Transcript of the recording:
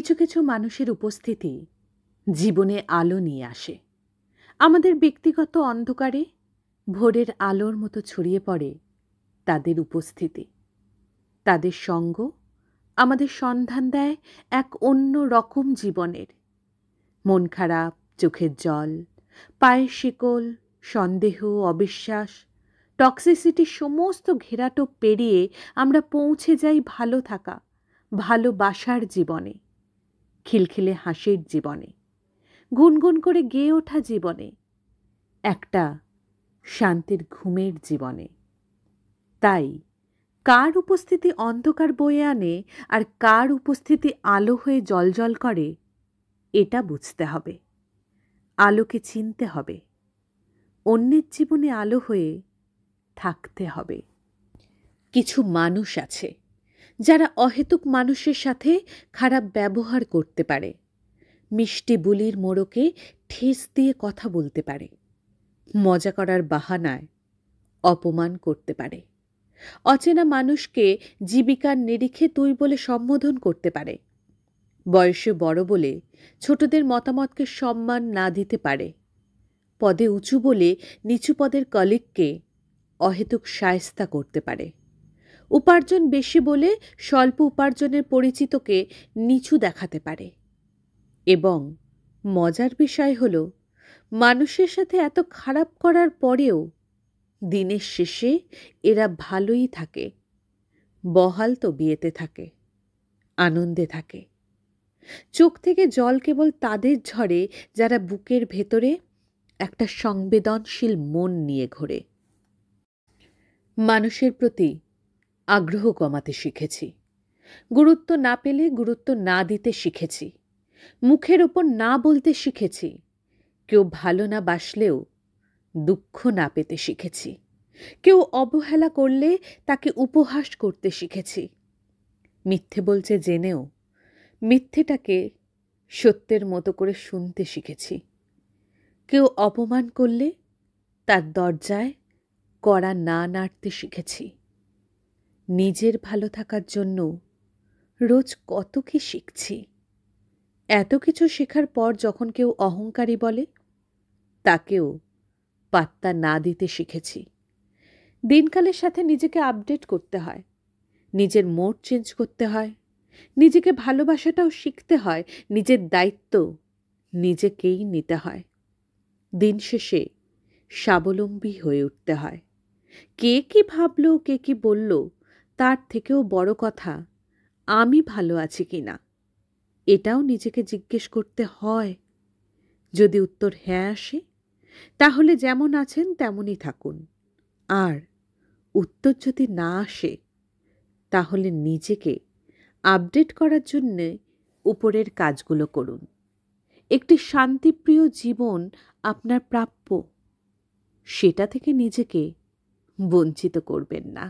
কিছু কিছু মানুষের উপস্থিতি জীবনে আলো নিয়ে আসে। আমাদের ব্যক্তিগত অন্ধকারে ভোরের আলোর মতো ছড়িয়ে পড়ে তাদের উপস্থিতি। তাদের সঙ্গ আমাদের সন্ধান দেয় এক অন্য রকম জীবনের। মন খারাপ, চোখের জল, পায়ের শিকল, সন্দেহ, অবিশ্বাস, টক্সিসিটির সমস্ত ঘেরাটোপ পেরিয়ে আমরা পৌঁছে যাই ভালো থাকা, ভালোবাসার জীবনে, খিলখিলে হাসির জীবনে, গুনগুন করে গেয়ে ওঠা জীবনে, একটা শান্তির ঘুমের জীবনে। তাই কার উপস্থিতি অন্ধকার বয়ে আনে আর কার উপস্থিতি আলো হয়ে জ্বলজ্বল করে, এটা বুঝতে হবে। আলোকে চিনতে হবে, অন্যের জীবনে আলো হয়ে থাকতে হবে। কিছু মানুষ আছে যারা অহেতুক মানুষের সাথে খারাপ ব্যবহার করতে পারে, মিষ্টি বুলির মোড়কে ঠেস দিয়ে কথা বলতে পারে, মজা করার বাহানায় অপমান করতে পারে, অচেনা মানুষকে জীবিকার নিরিখে তুই বলে সম্বোধন করতে পারে, বয়সে বড় বলে ছোটদের মতামতকে সম্মান না দিতে পারে, পদে উঁচু বলে নিচু পদের কলিগকে অহেতুক শায়েস্তা করতে পারে, উপার্জন বেশি বলে স্বল্প উপার্জনের পরিচিতকে নিচু দেখাতে পারে। এবং মজার বিষয় হলো, মানুষের সাথে এত খারাপ করার পরেও দিনের শেষে এরা ভালোই থাকে, বহাল তো বিয়েতে থাকে, আনন্দে থাকে। চোখ থেকে জল কেবল তাদের ঝরে যারা বুকের ভেতরে একটা সংবেদনশীল মন নিয়ে ঘোরে। মানুষের প্রতি আগ্রহ কমাতে শিখেছি, গুরুত্ব না পেলে গুরুত্ব না দিতে শিখেছি, মুখের ওপর না বলতে শিখেছি, কেউ ভালো না বাসলেও দুঃখ না পেতে শিখেছি, কেউ অবহেলা করলে তাকে উপহাস করতে শিখেছি, মিথ্যে বলছে জেনেও মিথ্যেটাকে সত্যের মতো করে শুনতে শিখেছি, কেউ অপমান করলে তার দরজায় কড়া না নাড়তে শিখেছি। নিজের ভালো থাকার জন্য রোজ কত কি শিখছি। এত কিছু শেখার পর যখন কেউ অহংকারী বলে, তাকেও পাত্তা না দিতে শিখেছি। দিনকালের সাথে নিজেকে আপডেট করতে হয়, নিজের মোড চেঞ্জ করতে হয়, নিজেকে ভালোবাসাটাও শিখতে হয়, নিজের দায়িত্ব নিজেকেই নিতে হয়। দিন শেষে স্বাবলম্বী হয়ে উঠতে হয়। কে কি ভাবলো, কে কি বলল, তার থেকেও বড় কথা আমি ভালো আছি কিনা, এটাও নিজেকে জিজ্ঞেস করতে হয়। যদি উত্তর হ্যাঁ আসে, তাহলে যেমন আছেন তেমনই থাকুন। আর উত্তর যদি না আসে, তাহলে নিজেকে আপডেট করার জন্যে উপরের কাজগুলো করুন। একটি শান্তিপ্রিয় জীবন আপনার প্রাপ্য, সেটা থেকে নিজেকে বঞ্চিত করবেন না।